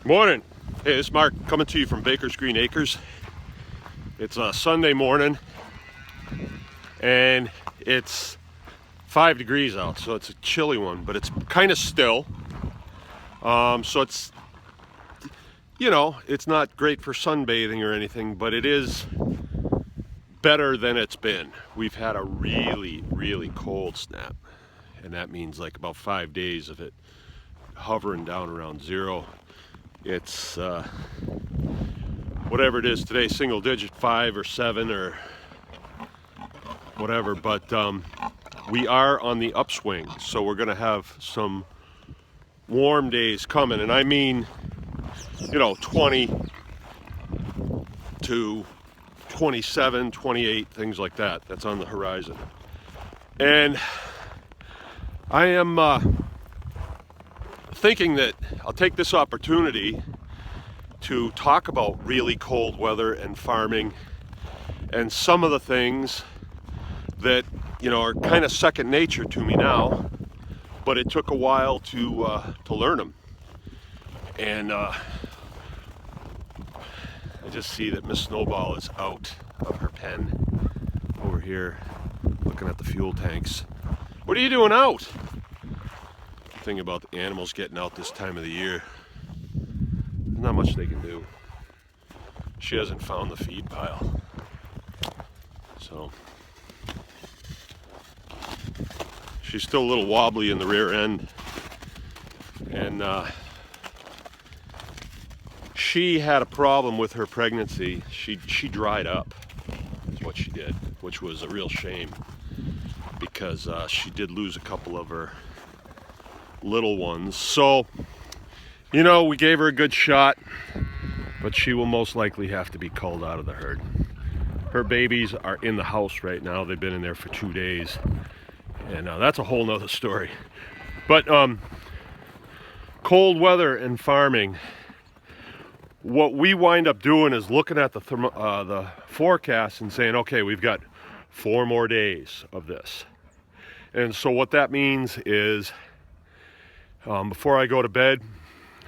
Morning. Hey, this is Mark coming to you from Baker's Green Acres. It's a Sunday morning and it's 5 degrees out, so it's a chilly one, but it's kind of still. So it's, it's not great for sunbathing or anything, but it is better than it's been. We've had a really, really cold snap, and that means like about 5 days of it hovering down around zero. It's whatever it is today, single digit, 5 or 7 or whatever, but we are on the upswing, so we're gonna have some warm days coming, and I mean 20 to 27, 28, things like that. That's on the horizon. And I am thinking that I'll take this opportunity to talk about really cold weather and farming and some of the things that are kind of second nature to me now, but it took a while to learn them. And I just see that Miss Snowball is out of her pen over here looking at the fuel tanks. What are you doing out? The thing about the animals getting out this time of the year, there's not much they can do. She hasn't found the feed pile. So she's still a little wobbly in the rear end, and she had a problem with her pregnancy. She dried up is what she did, which was a real shame, because she did lose a couple of her little ones. So we gave her a good shot, but she will most likely have to be culled out of the herd. Her babies are in the house right now. They've been in there for 2 days, and that's a whole nother story. But cold weather and farming, what we wind up doing is looking at the forecast and saying, okay, we've got 4 more days of this. And so what that means is, before I go to bed,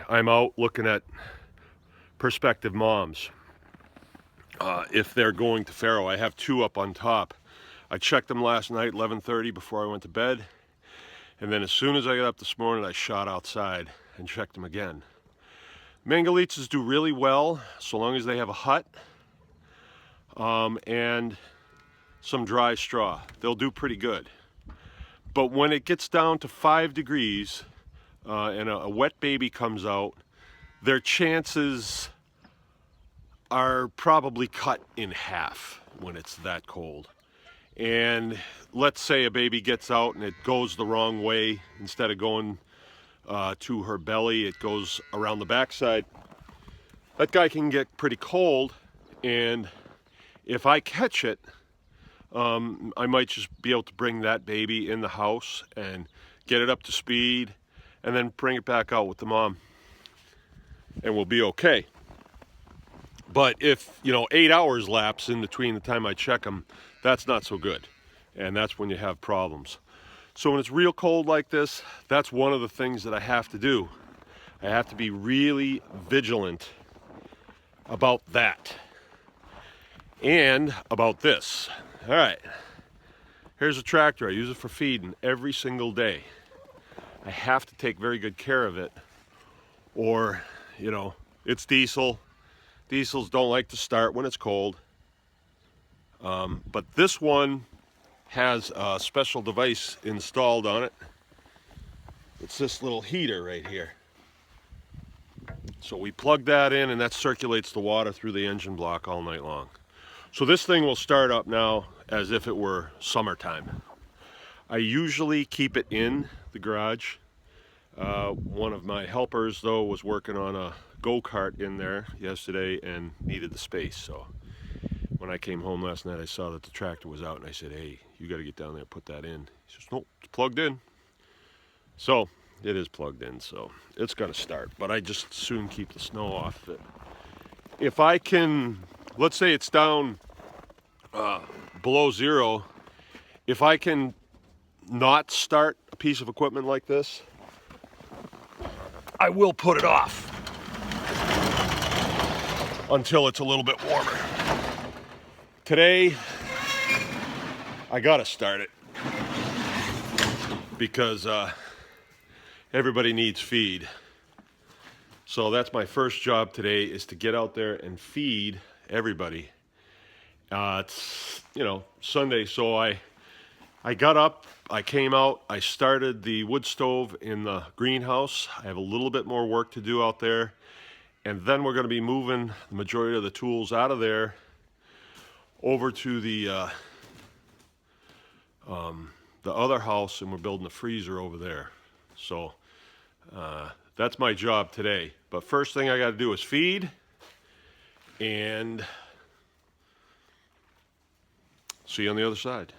I'm out looking at prospective moms. If they're going to farrow, I have 2 up on top. I checked them last night, 11:30, before I went to bed. And then as soon as I got up this morning, I shot outside and checked them again. Mangalitzes do really well so long as they have a hut and some dry straw. They'll do pretty good. But when it gets down to 5 degrees and a wet baby comes out, their chances are probably cut in half when it's that cold. And let's say a baby gets out and it goes the wrong way. Instead of going to her belly, it goes around the backside. That guy can get pretty cold, and if I catch it, I might just be able to bring that baby in the house and get it up to speed, and then bring it back out with the mom, and we'll be okay. But if 8 hours lapse in between the time I check them, that's not so good, and that's when you have problems. So when it's real cold like this, that's one of the things that I have to do. I have to be really vigilant about that and about this. All right, here's a tractor. I use it for feeding every single day. I have to take very good care of it, or it's diesel. Diesels don't like to start when it's cold, but this one has a special device installed on it. It's this little heater right here. So we plug that in, and that circulates the water through the engine block all night long. So this thing will start up now as if it were summertime. I usually keep it in the garage. One of my helpers, though, was working on a go-kart in there yesterday and needed the space. So when I came home last night, I saw that the tractor was out, and I said, hey, you got to get down there and put that in. He says, nope, it's plugged in. So it is plugged in, so it's going to start, but I just soon keep the snow off it. If I can, let's say it's down below zero, if I can not start a piece of equipment like this, I will put it off. until it's a little bit warmer. Today, I gotta start it because everybody needs feed. So that's my first job today, is to get out there and feed everybody. It's, you know, Sunday, so I got up, I came out, I started the wood stove in the greenhouse. I have a little bit more work to do out there, and then we're going to be moving the majority of the tools out of there over to the other house, and we're building a freezer over there. So that's my job today. But first thing I got to do is feed, and see you on the other side.